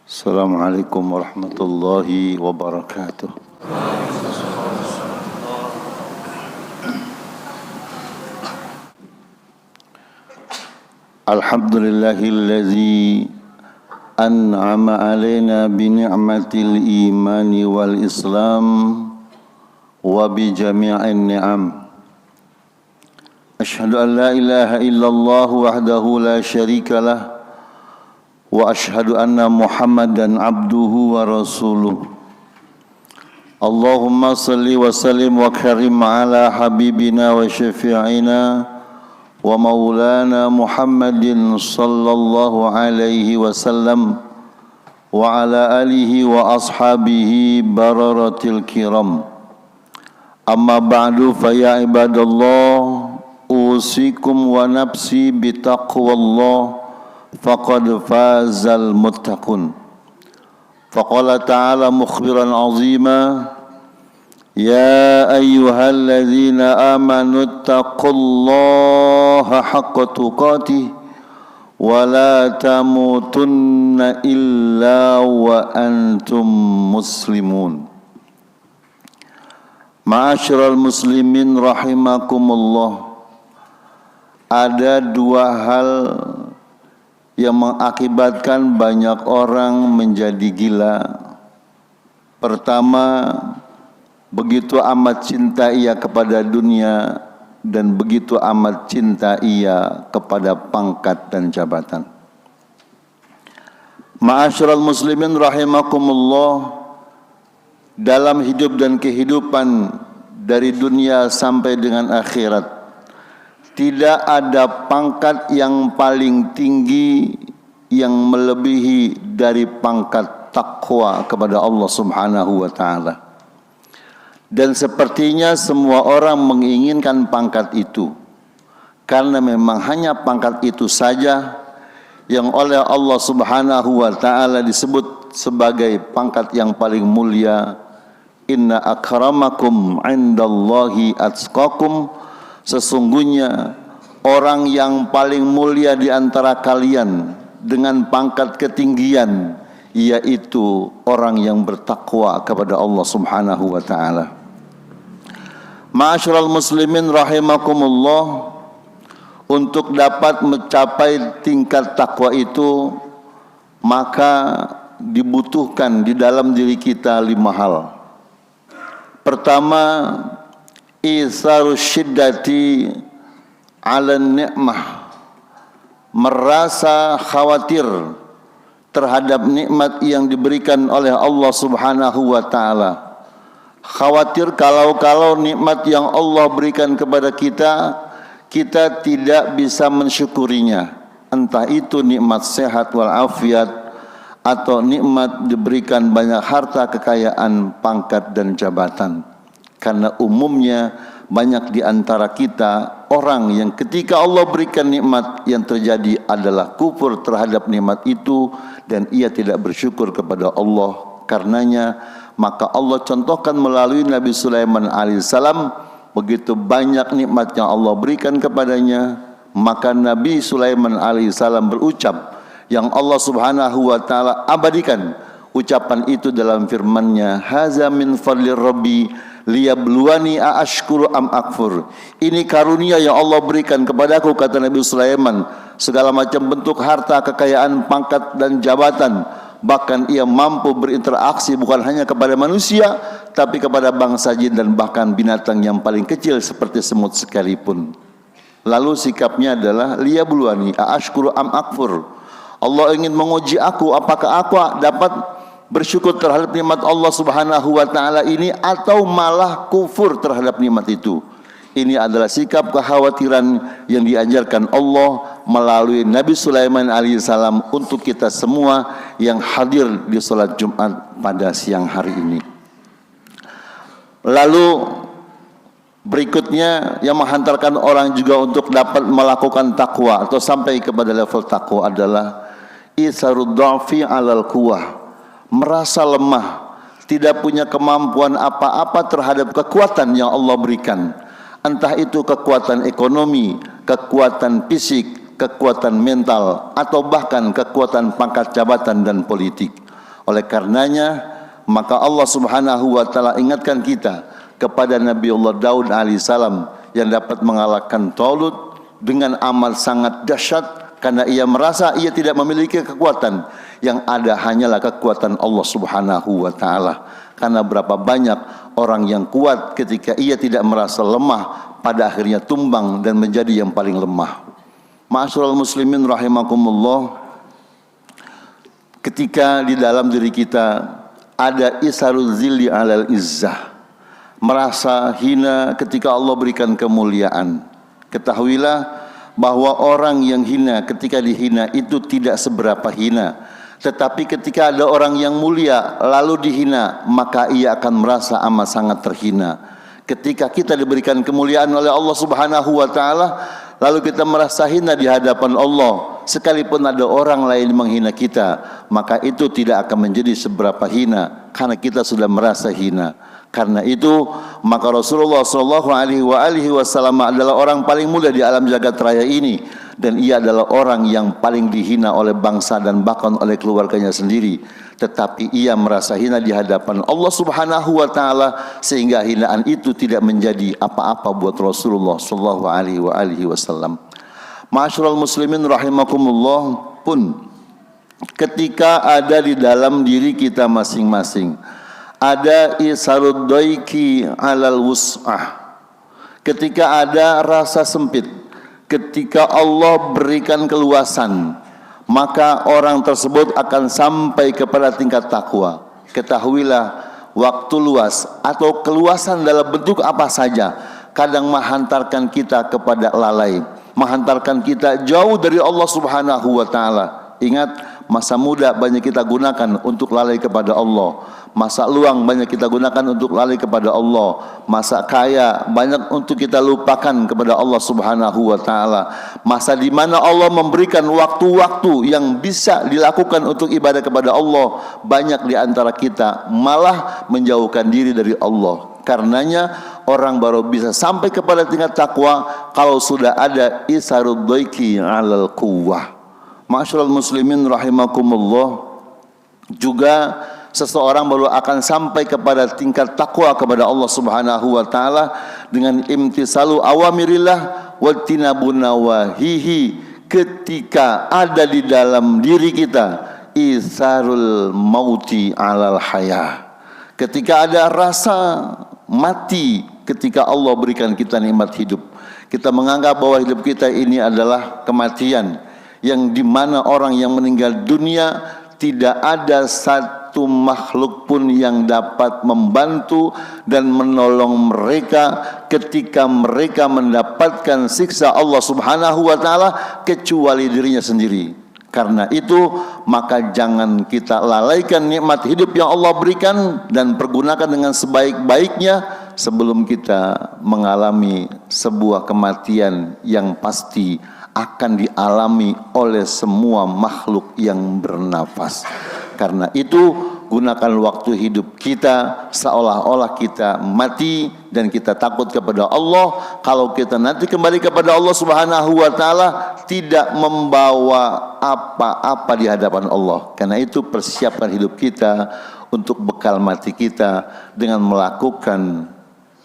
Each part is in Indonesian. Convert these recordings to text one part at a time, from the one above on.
Assalamualaikum warahmatullahi wabarakatuh. Alhamdulillahilladzi an'ama alaina bi ni'matil imani wal islam wa bi jami'in ni'am. Asyhadu an la ilaha illallah wahdahu la syarika lah wa asyhadu anna Muhammadan abduhu wa rasuluh. Allahumma salli wa sallim wa karim ala habibina wa syafi'ina wa maulana Muhammadin sallallahu alaihi wasallam wa ala alihi wa ashabihi bararatil kiram. Amma ba'du fa ya ibadallah usikum wa nafsi bitaqwallah faqad fazal muttaqun. Faqala ta'ala mukhbiran azima, ya ayyuhalladzina amanu taqullaha haqqa tuqatih wa la tamutunna illa wa antum muslimun. Ma'asyiral muslimin rahimakumullah. Ada dua hal yang mengakibatkan banyak orang menjadi gila. Pertama, begitu amat cinta ia kepada dunia dan begitu amat cinta ia kepada pangkat dan jabatan. Ma'asyiral muslimin rahimakumullah, dalam hidup dan kehidupan dari dunia sampai dengan akhirat, tidak ada pangkat yang paling tinggi yang melebihi dari pangkat takwa kepada Allah Subhanahu wa taala. Dan sepertinya semua orang menginginkan pangkat itu, karena memang hanya pangkat itu saja yang oleh Allah Subhanahu wa taala disebut sebagai pangkat yang paling mulia. Inna akramakum indallahi atqakum. Sesungguhnya orang yang paling mulia di antara kalian dengan pangkat ketinggian yaitu orang yang bertakwa kepada Allah Subhanahu wa taala. Ma'asyiral muslimin rahimakumullah, untuk dapat mencapai tingkat takwa itu maka dibutuhkan di dalam diri kita 5 hal. Pertama, isarus syiddati ala ni'mah, merasa khawatir terhadap nikmat yang diberikan oleh Allah Subhanahu wa taala. Khawatir kalau nikmat yang Allah berikan kepada kita, kita tidak bisa mensyukurinya. Entah itu nikmat sehat wal afiat atau nikmat diberikan banyak harta, kekayaan, pangkat dan jabatan. Karena umumnya banyak di antara kita orang yang ketika Allah berikan nikmat, yang terjadi adalah kufur terhadap nikmat itu dan ia tidak bersyukur kepada Allah. Karenanya maka Allah contohkan melalui Nabi Sulaiman alaihissalam, begitu banyak nikmat yang Allah berikan kepadanya, maka Nabi Sulaiman alaihissalam berucap yang Allah Subhanahu wa taala abadikan ucapan itu dalam firman-Nya, haza min fadlir rabbi liyabluwani aashkuru am akfur. Ini karunia yang Allah berikan kepadaku, kata Nabi Sulaiman, segala macam bentuk harta, kekayaan, pangkat dan jabatan. Bahkan ia mampu berinteraksi bukan hanya kepada manusia, tapi kepada bangsa jin dan bahkan binatang yang paling kecil seperti semut sekalipun. Lalu sikapnya adalah liyabluwani aashkuru am akfur. Allah ingin menguji aku, apakah aku dapat bersyukur terhadap nikmat Allah Subhanahu wa taala ini atau malah kufur terhadap nikmat itu. Ini adalah sikap kekhawatiran yang diajarkan Allah melalui Nabi Sulaiman alaihissalam untuk kita semua yang hadir di salat Jumat pada siang hari ini. Lalu berikutnya yang menghantarkan orang juga untuk dapat melakukan takwa atau sampai kepada level takwa adalah isarud dha'fi 'alal quwwah, merasa lemah, tidak punya kemampuan apa-apa terhadap kekuatan yang Allah berikan. Entah itu kekuatan ekonomi, kekuatan fisik, kekuatan mental, atau bahkan kekuatan pangkat jabatan dan politik. Oleh karenanya maka Allah Subhanahu wa taala ingatkan kita kepada Nabiullah Daud alaihissalam yang dapat mengalahkan Talut dengan amal sangat dahsyat karena ia merasa ia tidak memiliki kekuatan, yang ada hanyalah kekuatan Allah Subhanahu wa taala. Karena berapa banyak orang yang kuat ketika ia tidak merasa lemah, pada akhirnya tumbang dan menjadi yang paling lemah. Ma'asyiral muslimin rahimakumullah, ketika di dalam diri kita ada isarul zilli alal izzah, merasa hina ketika Allah berikan kemuliaan, ketahuilah bahwa orang yang hina ketika dihina itu tidak seberapa hina. Tetapi ketika ada orang yang mulia lalu dihina, maka ia akan merasa amat sangat terhina. Ketika kita diberikan kemuliaan oleh Allah Subhanahu wa taala, lalu kita merasa hina di hadapan Allah, sekalipun ada orang lain menghina kita, maka itu tidak akan menjadi seberapa hina karena kita sudah merasa hina. Karena itu maka Rasulullah sallallahu alaihi wasallam adalah orang paling mulia di alam jagat raya ini, dan ia adalah orang yang paling dihina oleh bangsa dan bahkan oleh keluarganya sendiri. Tetapi ia merasa hina di hadapan Allah Subhanahu wa taala, sehingga hinaan itu tidak menjadi apa-apa buat Rasulullah sallallahu alaihi wasallam. Ma'asyiral muslimin rahimakumullah, pun ketika ada di dalam diri kita masing-masing ada isarud daiki alal wus'ah, ketika ada rasa sempit, ketika Allah berikan keluasan, maka orang tersebut akan sampai kepada tingkat takwa. Ketahuilah, waktu luas atau keluasan dalam bentuk apa saja kadang menghantarkan kita kepada lalai, menghantarkan kita jauh dari Allah Subhanahu wa taala. Ingat, masa muda banyak kita gunakan untuk lalai kepada Allah, masa luang banyak kita gunakan untuk lalai kepada Allah, masa kaya banyak untuk kita lupakan kepada Allah Subhanahu wa taala, masa di mana Allah memberikan waktu-waktu yang bisa dilakukan untuk ibadah kepada Allah, banyak di antara kita malah menjauhkan diri dari Allah. Karenanya orang baru bisa sampai kepada tingkat takwa kalau sudah ada isarud daiki alal quwwah. Ma'asyiral muslimin rahimakumullah, juga seseorang baru akan sampai kepada tingkat takwa kepada Allah Subhanahu wa taala dengan imtisalu awamirillah wa tinabun nawahihi, ketika ada di dalam diri kita isarul mauti alal hayah, ketika ada rasa mati ketika Allah berikan kita nikmat hidup. Kita menganggap bahwa hidup kita ini adalah kematian, yang dimana orang yang meninggal dunia tidak ada satu makhluk pun yang dapat membantu dan menolong mereka ketika mereka mendapatkan siksa Allah Subhanahu wa taala kecuali dirinya sendiri. Karena itu maka jangan kita lalaikan nikmat hidup yang Allah berikan dan pergunakan dengan sebaik-baiknya sebelum kita mengalami sebuah kematian yang pasti akan dialami oleh semua makhluk yang bernafas. Karena itu gunakan waktu hidup kita seolah-olah kita mati dan kita takut kepada Allah. Kalau kita nanti kembali kepada Allah Subhanahu wa taala tidak membawa apa-apa di hadapan Allah. Karena itu persiapkan hidup kita untuk bekal mati kita dengan melakukan,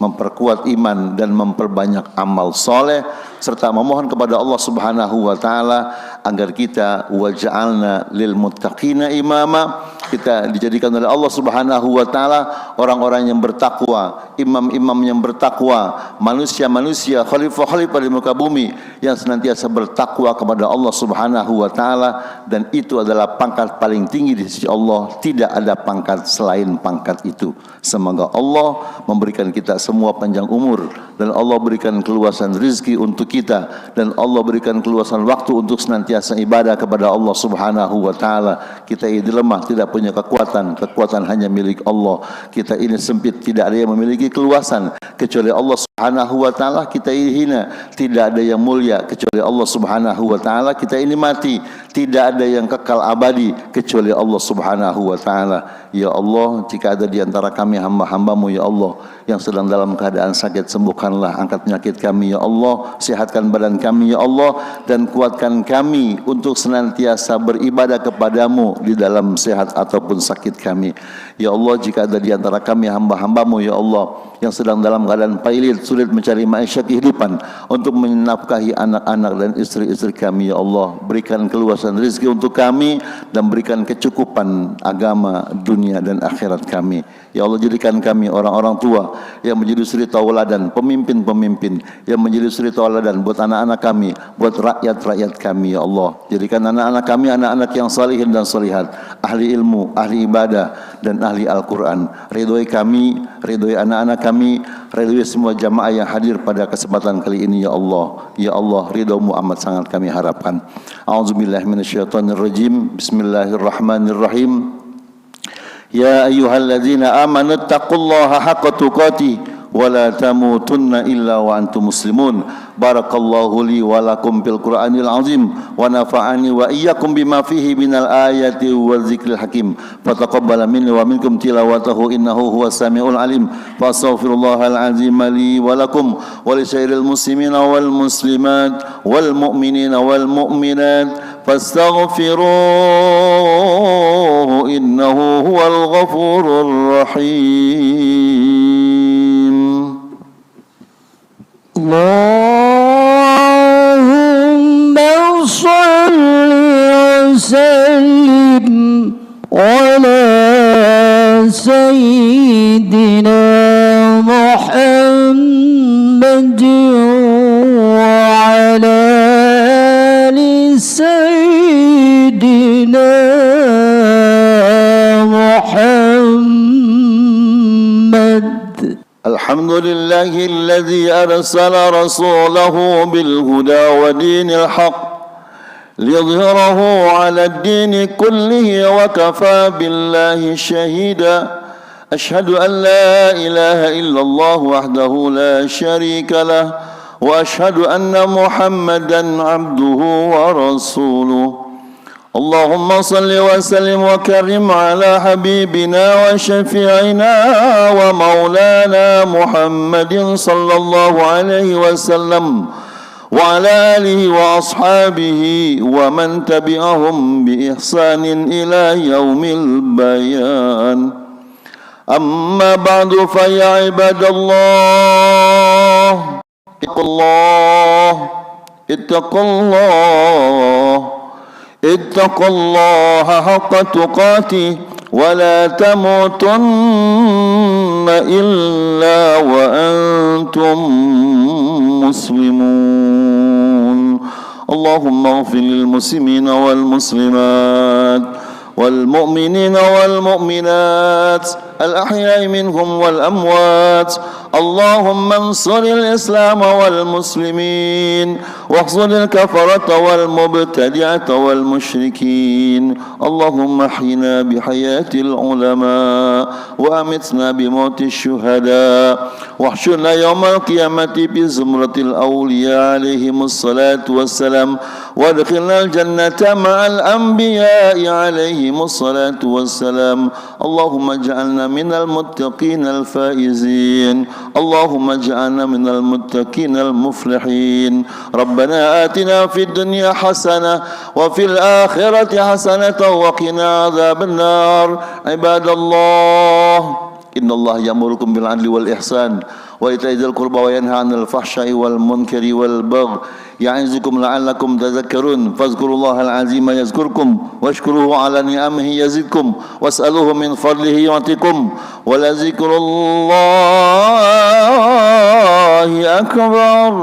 memperkuat iman dan memperbanyak amal soleh, serta memohon kepada Allah Subhanahu wa taala agar kita waj'alna lil muttaqina imama, kita dijadikan oleh Allah Subhanahu wa taala orang-orang yang bertakwa, imam-imam yang bertakwa, manusia-manusia, khalifah-khalifah di muka bumi yang senantiasa bertakwa kepada Allah Subhanahu wa taala, dan itu adalah pangkat paling tinggi di sisi Allah, tidak ada pangkat selain pangkat itu. Semoga Allah memberikan kita semua panjang umur, dan Allah berikan keluasan rezeki untuk kita, dan Allah berikan keluasan waktu untuk senantiasa ibadah kepada Allah Subhanahu wa taala. Kita ini lemah, tidak punya kekuatan, kekuatan hanya milik Allah. Kita ini sempit, tidak ada yang memiliki keluasan kecuali Allah Subhanahu Subhanahu wa ta'ala kita ini hina, tidak ada yang mulia kecuali Allah Subhanahu wa ta'ala. Kita ini mati, tidak ada yang kekal abadi kecuali Allah Subhanahu wa ta'ala. Ya Allah, jika ada di antara kami hamba-hambamu ya Allah yang sedang dalam keadaan sakit, sembuhkanlah, angkat penyakit kami ya Allah, sehatkan badan kami ya Allah, dan kuatkan kami untuk senantiasa beribadah kepadamu di dalam sehat ataupun sakit kami. Ya Allah, jika ada di antara kami hamba-hambamu ya Allah yang sedang dalam keadaan pailit, sulit mencari maisha kehidupan untuk menafkahi anak-anak dan istri-istri kami ya Allah, berikan keluasan rezeki untuk kami dan berikan kecukupan agama, dunia dan akhirat kami. Ya Allah, jadikan kami orang-orang tua yang menjadi suri tauladan, pemimpin-pemimpin yang menjadi suri tauladan buat anak-anak kami, buat rakyat-rakyat kami ya Allah. Jadikan anak-anak kami anak-anak yang salihin dan salihat, ahli ilmu, ahli ibadah dan ahli Al-Quran. Ridhoi kami, ridhoi anak-anak kami, ridhoi semua jamaah yang hadir pada kesempatan kali ini ya Allah. Ya Allah, ridhomu amat sangat kami harapkan. A'udzubillahi minasyaitonirrajim. Bismillahirrahmanirrahim. Ya ayyuhalladzina amanu taqullaha haqqa tuqatih wa la tamutunna illa wa antum muslimun. Barakallahu li wa lakum fil Qur'anil azim wa nafa'ani wa iyyakum bima fihi minal ayati wa dzikril hakim. Fataqabbala minni wa minkum tilawatahu innahu huwas samiul alim. Fastaghfirullahal azim li wa lakum wa li sairil muslimina wal muslimat wal mu'minina wal mu'minat fastaghfiruhu innahu huwal ghafurur rahim. Allahumma salli wa sallim ala sayyidina Muhammad wa ala ali sayyidina Muhammad. Alhamdulillahi alladzi arsala rasulahu bil huda wa dinil haq liyudhhirahu ala ad-din kullihi wa kafa billahi shahida. Ashhadu an la ilaha illallah wahdahu la sharika lah wa ashhadu anna Muhammadan abduhu wa rasuluh. Allahumma salli wa sallim wa karim ala habibina wa syafi'ina wa maulana Muhammadin sallallahu alaihi wasallam wa ala alihi wa ashabihi wa man tabi'ahum bi ihsanin ila yaumil bayan. Amma ba'du fa ya ibadallah اتقوا الله حق تقاته ولا تموتن إلا وأنتم مسلمون. اللهم اغفر للمسلمين والمسلمات والمؤمنين والمؤمنات الأحياء منهم والأموات. اللهم انصر الإسلام والمسلمين واخذل الكفرة والمبتدعة والمشركين. اللهم احينا بحياة العلماء وأمتنا بموت الشهداء واحشرنا يوم القيامة بزمرة الأولياء عليهم الصلاة والسلام وادخلنا الجنة مع الأنبياء عليهم الصلاة والسلام. اللهم اجعلنا من المتقين الفائزين. اللهم اجعلنا من المتقين المفلحين. ربنا آتنا في الدنيا حسنة وفي الآخرة حسنة وقنا عذاب النار. عباد الله إن الله يأمركم بالعدل والإحسان وإيتاء ذي القربى وينهى عن الفحشاء والمنكر والبغي يعظكم لعلكم تذكرون. فاذكروا الله العظيم يذكركم واشكروه على نعمه يزدكم واسألوه من فضله يعطكم ولذكر الله أكبر.